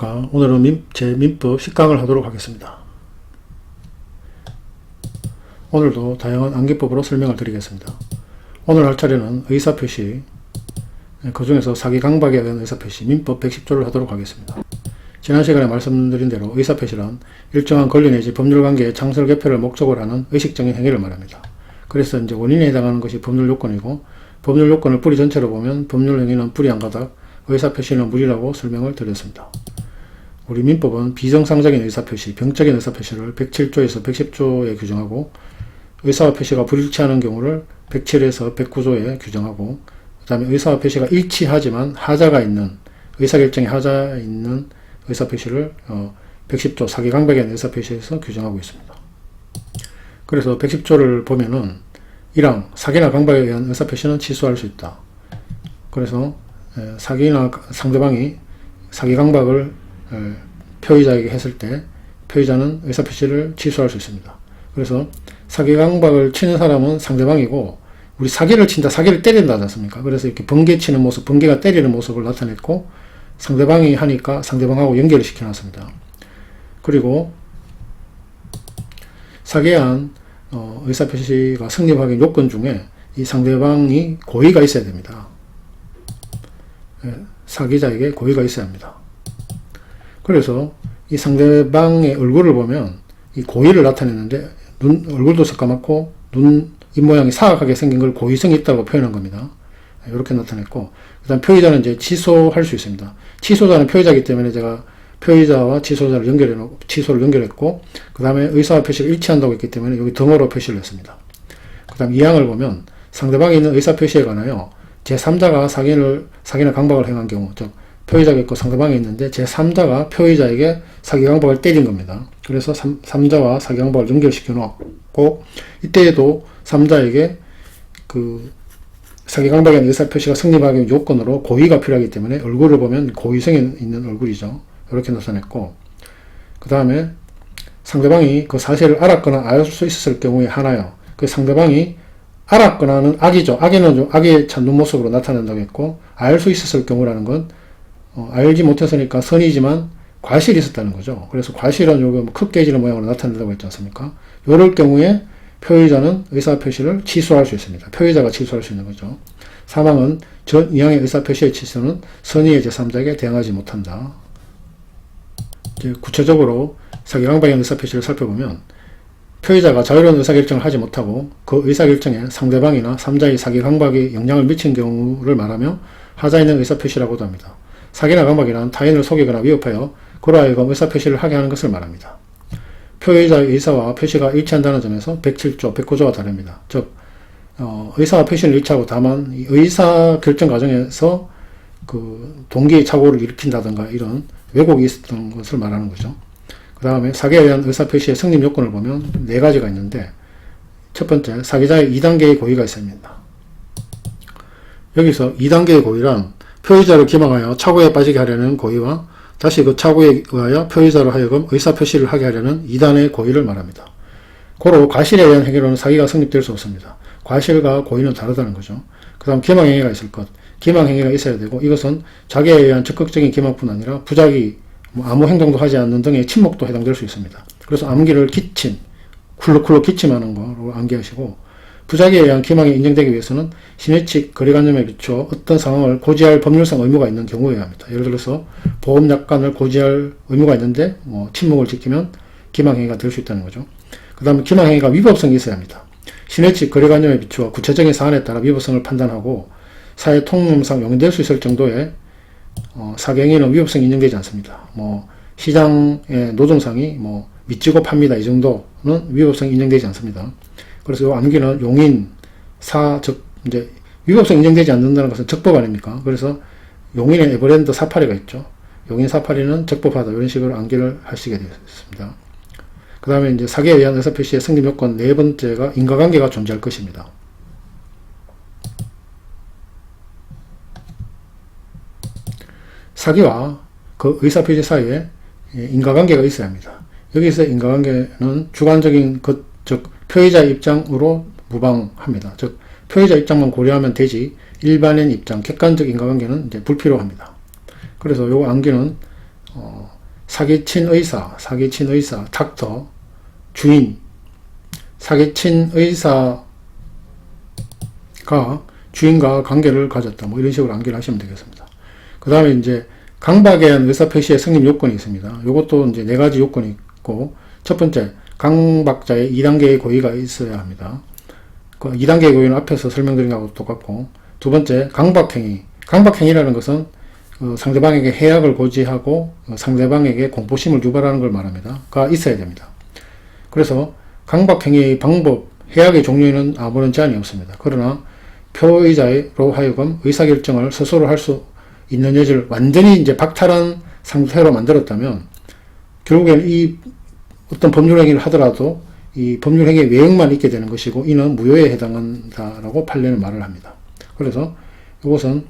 안녕하십니까. 오늘은 제 민법 10강을 하도록 하겠습니다. 오늘도 다양한 암기법으로 설명을 드리겠습니다. 오늘 할 차례는 의사표시, 그 중에서 사기강박에 대한 의사표시, 민법 110조를 하도록 하겠습니다. 지난 시간에 말씀드린 대로 의사표시란 일정한 권리 내지 법률관계의 창설 개표를 목적으로 하는 의식적인 행위를 말합니다. 그래서 이제 원인에 해당하는 것이 법률 요건이고, 법률 요건을 뿌리 전체로 보면 법률 행위는 뿌리 한 가닥, 의사표시는 무리라고 설명을 드렸습니다. 우리 민법은 비정상적인 의사표시, 병적인 의사표시를 107조에서 110조에 규정하고, 의사와 표시가 불일치하는 경우를 107에서 109조에 규정하고, 그 다음에 의사와 표시가 일치하지만 하자가 있는, 의사결정에 하자가 있는 의사표시를 110조 사기강박에 대한 의사표시에서 규정하고 있습니다. 그래서 110조를 보면은 1항 사기나 강박에 의한 의사표시는 취소할 수 있다. 그래서 사기나 상대방이 사기강박을 표의자에게 했을 때 표의자는 의사표시를 취소할 수 있습니다. 그래서 사기강박을 치는 사람은 상대방이고, 우리 사기를 친다, 사기를 때린다 하지 않습니까? 그래서 이렇게 번개 치는 모습, 번개가 때리는 모습을 나타냈고, 상대방이 하니까 상대방하고 연결을 시켜놨습니다. 그리고 사기에 의한 의사표시가 성립하기 요건 중에 이 상대방이 고의가 있어야 됩니다. 사기자에게 고의가 있어야 합니다. 그래서 이 상대방의 얼굴을 보면 이 고의를 나타내는데, 얼굴도 새까맣고 입모양이 사악하게 생긴 걸 고의성이 있다고 표현한 겁니다. 이렇게 나타냈고, 그 다음 표의자는 이제 취소할 수 있습니다. 취소자는 표의자이기 때문에 제가 표의자와 취소자를 취소를 연결했고, 그 다음에 의사와 표시가 일치한다고 했기 때문에 여기 덩어로 표시를 했습니다. 그 다음 2항을 보면 상대방이 있는 의사 표시에 관하여 제3자가 사기나 강박을 행한 경우, 즉 표의자가 있고 상대방이 있는데 제3자가 표의자에게 사기 강박을 때린 겁니다. 그래서 3자와 사기 강박을 연결시켜 놓고, 이때에도 3자에게 그 사기 강박에 대한 의사 표시가 성립하기 요건으로 고의가 필요하기 때문에 얼굴을 보면 고의성이 있는 얼굴이죠. 이렇게 나타냈고, 그 다음에 상대방이 그 사실을 알았거나 알 수 있었을 경우에 하나요. 그 상대방이 알았거나는 악이죠. 악에는 악의 찾는 모습으로 나타난다고 했고, 알 수 있었을 경우라는 건 알지 못했으니까 선이지만 과실이 있었다는 거죠. 그래서 과실은 요거 크 깨지는 모양으로 나타낸다고 했지 않습니까? 이럴 경우에 표의자는 의사표시를 취소할 수 있습니다. 표의자가 취소할 수 있는 거죠. 사망은 전 이항의 의사표시의 취소는 선의의 제3자에게 대항하지 못한다. 이제 구체적으로 사기강박의 의사표시를 살펴보면, 표의자가 자유로운 의사결정을 하지 못하고 그 의사결정에 상대방이나 3자의 사기강박이 영향을 미친 경우를 말하며 하자 있는 의사표시라고도 합니다. 사기나 강박이란 타인을 속이거나 위협하여 그로 하여금 의사표시를 하게 하는 것을 말합니다. 표의자의 의사와 표시가 일치한다는 점에서 107조, 109조와 다릅니다. 즉 의사와 표시는 일치하고 다만 이 의사결정 과정에서 그 동기의 착오를 일으킨다든가 이런 왜곡이 있었던 것을 말하는 거죠. 그 다음에 사기에 의한 의사표시의 성립 요건을 보면 4가지가 있는데, 첫 번째, 사기자의 2단계의 고의가 있습니다. 여기서 2단계의 고의란 표의자를 기망하여 착오에 빠지게 하려는 고의와 다시 그 착오에 의하여 표의자로 하여금 의사표시를 하게 하려는 2단의 고의를 말합니다. 고로 과실에 의한 행위로는 사기가 성립될 수 없습니다. 과실과 고의는 다르다는 거죠. 그 다음 기망행위가 있을 것. 기망행위가 있어야 되고, 이것은 자기에 의한 적극적인 기망뿐 아니라 부작위, 아무 행동도 하지 않는 등의 침묵도 해당될 수 있습니다. 그래서 암기를 기침, 쿨럭쿨럭 기침하는 거로 암기하시고, 부작위에 의한 기망이 인정되기 위해서는 신의칙 거리관념에 비추어 어떤 상황을 고지할 법률상 의무가 있는 경우여야 합니다. 예를 들어서 보험약관을 고지할 의무가 있는데 침묵을 지키면 기망행위가 될 수 있다는 거죠. 그 다음에 기망행위가 위법성이 있어야 합니다. 신의칙 거리관념에 비추어 구체적인 사안에 따라 위법성을 판단하고 사회 통념상 용인될 수 있을 정도의 사기행위는 위법성이 인정되지 않습니다. 시장의 노동상이 미치고 팝니다. 이 정도는 위법성이 인정되지 않습니다. 그래서 이 암기는 용인, 이제 위법성 인정되지 않는다는 것은 적법 아닙니까? 그래서 용인의 에버랜드 사파리가 있죠. 용인 사파리는 적법하다. 이런 식으로 암기를 하시게 되었습니다. 그 다음에 이제 사기에 의한 의사표시의 성립 요건 4번째가 인과관계가 존재할 것입니다. 사기와 그 의사표시 사이에 인과관계가 있어야 합니다. 여기서 인과관계는 주관적인 것, 즉 표의자의 입장으로 무방합니다. 즉 표의자 입장만 고려하면 되지 일반인 입장, 객관적 인과관계는 이제 불필요합니다. 그래서 요 암기는 사기친 의사, 닥터, 주인, 사기친 의사가 주인과 관계를 가졌다. 뭐 이런 식으로 암기를 하시면 되겠습니다. 그 다음에 이제 강박에 의한 의사표시의 성립 요건이 있습니다. 이것도 이제 4가지 요건이 있고, 첫 번째, 강박자의 2단계의 고의가 있어야 합니다. 그 2단계의 고의는 앞에서 설명드린 것하고 똑같고, 두 번째, 강박행위. 강박행위라는 것은 상대방에게 해악을 고지하고 상대방에게 공포심을 유발하는 걸 말합니다. 가 있어야 됩니다. 그래서 강박행위의 방법, 해악의 종류에는 아무런 제한이 없습니다. 그러나 표의자로 하여금 의사결정을 스스로 할 수 있는 여지를 완전히 이제 박탈한 상태로 만들었다면 결국에는 이 어떤 법률행위를 하더라도 이 법률행위의 외형만 있게 되는 것이고 이는 무효에 해당한다라고 판례는 말을 합니다. 그래서 이것은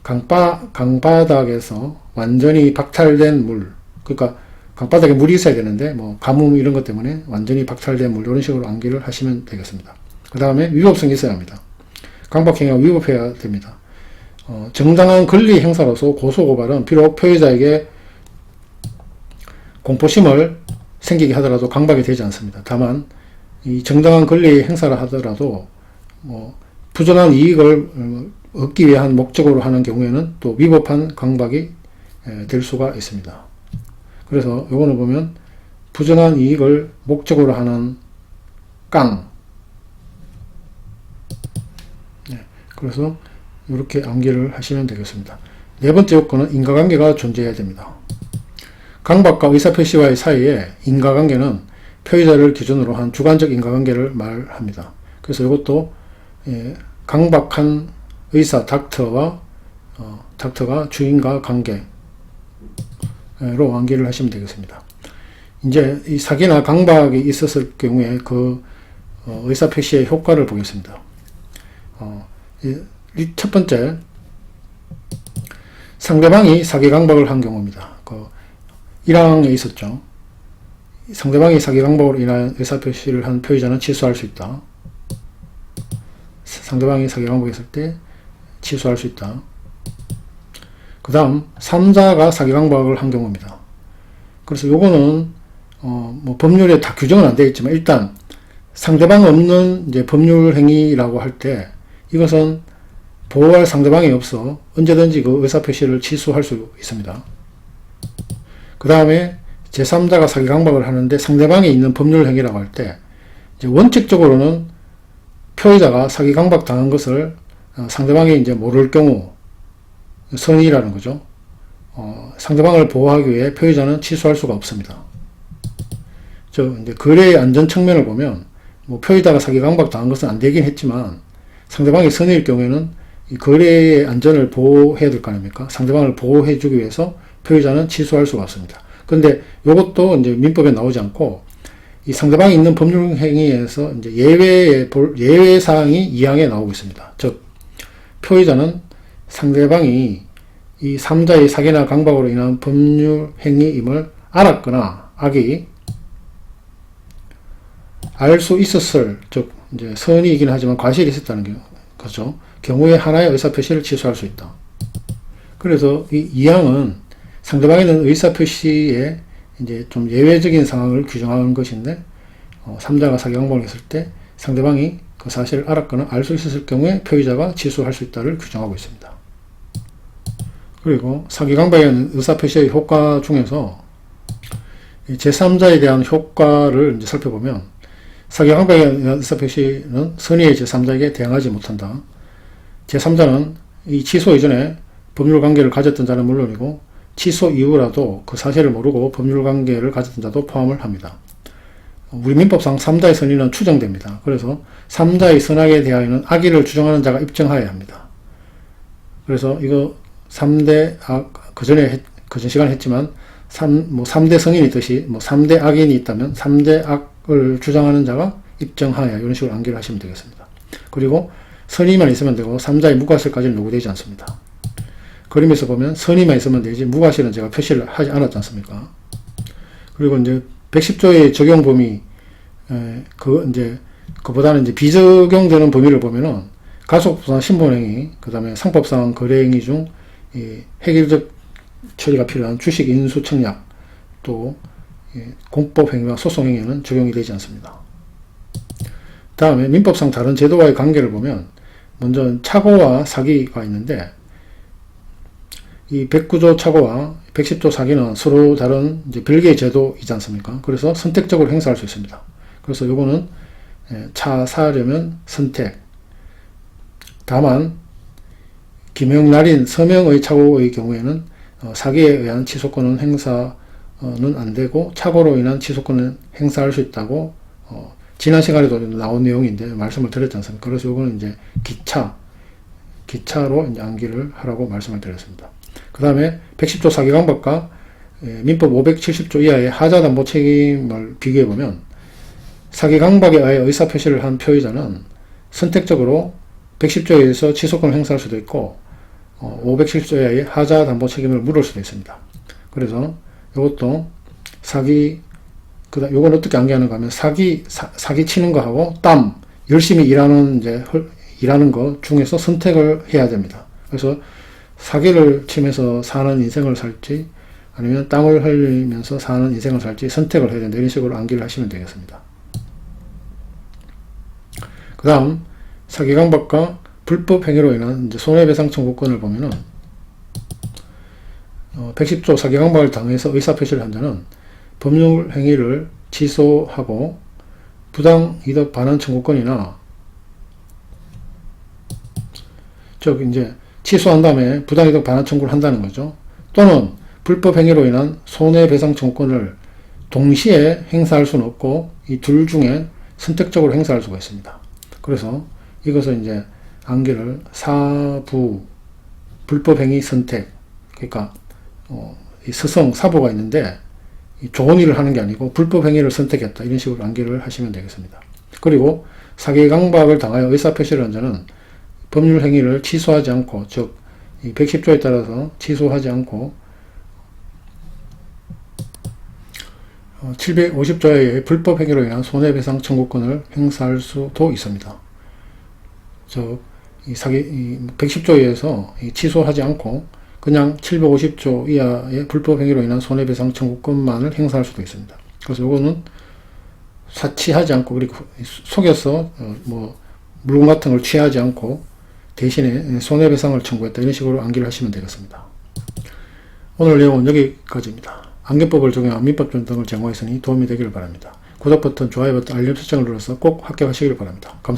강바닥에서 완전히 박탈된 물, 그러니까 강바닥에 물이 있어야 되는데 뭐 가뭄 이런 것 때문에 완전히 박탈된 물, 이런 식으로 암기를 하시면 되겠습니다. 그 다음에 위법성이 있어야 합니다. 강박행위가 위법해야 됩니다. 정당한 권리 행사로서 고소고발은 비록 표의자에게 공포심을 생기게 하더라도 강박이 되지 않습니다. 다만 이 정당한 권리 행사를 하더라도 뭐 부정한 이익을 얻기 위한 목적으로 하는 경우에는 또 위법한 강박이 될 수가 있습니다. 그래서 요거는 보면 부정한 이익을 목적으로 하는 그래서 이렇게 암기를 하시면 되겠습니다. 네 번째 요건은 인과관계가 존재해야 됩니다. 강박과 의사표시와의 사이에 인과관계는 표의자를 기준으로 한 주관적 인과관계를 말합니다. 그래서 이것도 강박한 의사 닥터가 주인과 관계로 암기를 하시면 되겠습니다. 이제 이 사기나 강박이 있었을 경우에 그 의사표시의 효과를 보겠습니다. 첫 번째, 상대방이 사기 강박을 한 경우입니다. 그 1항에 있었죠. 상대방이 사기 강박으로 인한 의사표시를 한 표의자는 취소할 수 있다. 상대방이 사기 강박했을 때 취소할 수 있다. 그 다음 3자가 사기 강박을 한 경우입니다. 그래서 요거는 뭐 법률에 다 규정은 안 되어 있지만 일단 상대방 없는 이제 법률 행위라고 할 때 이것은 보호할 상대방이 없어 언제든지 그 의사표시를 취소할 수 있습니다. 그 다음에 제3자가 사기 강박을 하는데 상대방이 있는 법률 행위라고 할 때 이제 원칙적으로는 표의자가 사기 강박 당한 것을 상대방이 이제 모를 경우 선의라는 거죠. 상대방을 보호하기 위해 표의자는 취소할 수가 없습니다. 이제 거래의 안전 측면을 보면 뭐 표의자가 사기 강박 당한 것은 안 되긴 했지만 상대방이 선의일 경우에는 이 거래의 안전을 보호해야 될 거 아닙니까? 상대방을 보호해 주기 위해서 표의자는 취소할 수가 없습니다. 근데 이것도 이제 민법에 나오지 않고 이 상대방이 있는 법률 행위에서 이제 예외 사항이 2항에 나오고 있습니다. 즉 표의자는 상대방이 이 3자의 사기나 강박으로 인한 법률 행위임을 알았거나 악이 알 수 있었을, 즉 이제 선의이긴 하지만 과실이 있었다는 거죠. 경우에 하나의 의사표시를 취소할 수 있다. 그래서 이 2항은 상대방에 있는 의사표시에 이제 좀 예외적인 상황을 규정하는 것인데 3자가 사기 강박을 했을 때 상대방이 그 사실을 알았거나 알 수 있었을 경우에 표의자가 취소할 수 있다를 규정하고 있습니다. 그리고 사기 강박에 의한 의사표시의 효과 중에서 제3자에 대한 효과를 이제 살펴보면 사기 강박에 의한 의사표시는 선의의 제3자에게 대항하지 못한다. 제3자는 이 취소 이전에 법률관계를 가졌던 자는 물론이고 취소 이후라도 그 사실을 모르고 법률관계를 가졌던 자도 포함을 합니다. 우리 민법상 3자의 선의는 추정됩니다. 그래서 3자의 선악에 대하여는 악의를 주장하는 자가 입증하여야 합니다. 그래서 이거 3대 악, 그전 시간에 했지만 3대 성인이 있듯이 3대 악인이 있다면 3대 악을 주장하는 자가 입증하여야, 이런 식으로 암기를 하시면 되겠습니다. 그리고 선의만 있으면 되고 3자의 무과실까지는 요구되지 않습니다. 그림에서 보면 선의만 있으면 되지 무과실은 제가 표시를 하지 않았지 않습니까? 그리고 이제 110조의 적용 범위, 그보다는 이제 비적용되는 범위를 보면은 가속부상 신분행위, 그 다음에 상법상 거래행위 중 이 획일적 처리가 필요한 주식 인수 청약, 또 공법행위와 소송행위는 적용이 되지 않습니다. 다음에 민법상 다른 제도와의 관계를 보면 먼저 착오와 사기가 있는데 이 109조 착오와 110조 사기는 서로 다른 이제 별개의 제도이지 않습니까? 그래서 선택적으로 행사할 수 있습니다. 그래서 요거는 차사하려면 선택. 다만 기명, 날인, 서명의 착오의 경우에는 사기에 의한 취소권은 행사는 안 되고 착오로 인한 취소권은 행사할 수 있다고 지난 시간에도 나온 내용인데 말씀을 드렸지 않습니까? 그래서 이거는 이제 기차로 이제 암기를 하라고 말씀을 드렸습니다. 그 다음에 110조 사기강박과 민법 570조 이하의 하자담보 책임을 비교해보면 사기강박에 의해 의사표시를 한 표의자는 선택적으로 110조에 의해서 취소권을 행사할 수도 있고 570조에 의해 하자담보 책임을 물을 수도 있습니다. 그래서 이것도 사기, 그다음 요건 어떻게 암기하는가 하면 사기 치는 거하고 땀, 열심히 일하는 거 중에서 선택을 해야 됩니다. 그래서 사기를 치면서 사는 인생을 살지 아니면 땀을 흘리면서 사는 인생을 살지 선택을 해야 된다. 이런 식으로 암기를 하시면 되겠습니다. 그 다음 사기강박과 불법행위로 인한 이제 손해배상 청구권을 보면은 110조 사기강박을 당해서 의사표시를 한 자는 법률행위를 취소하고 부당이득 반환 청구권이나 즉 이제 취소한 다음에 부당이득 반환 청구를 한다는 거죠. 또는 불법행위로 인한 손해배상 청구권을 동시에 행사할 수는 없고 이 둘 중에 선택적으로 행사할 수가 있습니다. 그래서 이것을 이제 암기를 사부 불법행위 선택, 그러니까 이 서성 사부가 있는데 좋은 일을 하는 게 아니고 불법행위를 선택했다, 이런 식으로 암기를 하시면 되겠습니다. 그리고 사기강박을 당하여 의사표시를 한 자는 법률행위를 취소하지 않고, 즉 110조에 따라서 취소하지 않고 750조의 불법행위로 인한 손해배상 청구권을 행사할 수도 있습니다. 즉 110조에 의해서 취소하지 않고 그냥 750조 이하의 불법행위로 인한 손해배상 청구권만을 행사할 수도 있습니다. 그래서 이거는 사치하지 않고, 그리고 속여서 물건 같은 걸 취하지 않고 대신에 손해배상을 청구했다, 이런 식으로 암기를 하시면 되겠습니다. 오늘 내용은 여기까지입니다. 암기법을 적용한 민법전 등을 제공했으니 도움이 되기를 바랍니다. 구독 버튼, 좋아요 버튼, 알림 설정을 눌러서 꼭 합격하시기를 바랍니다. 감사합니다.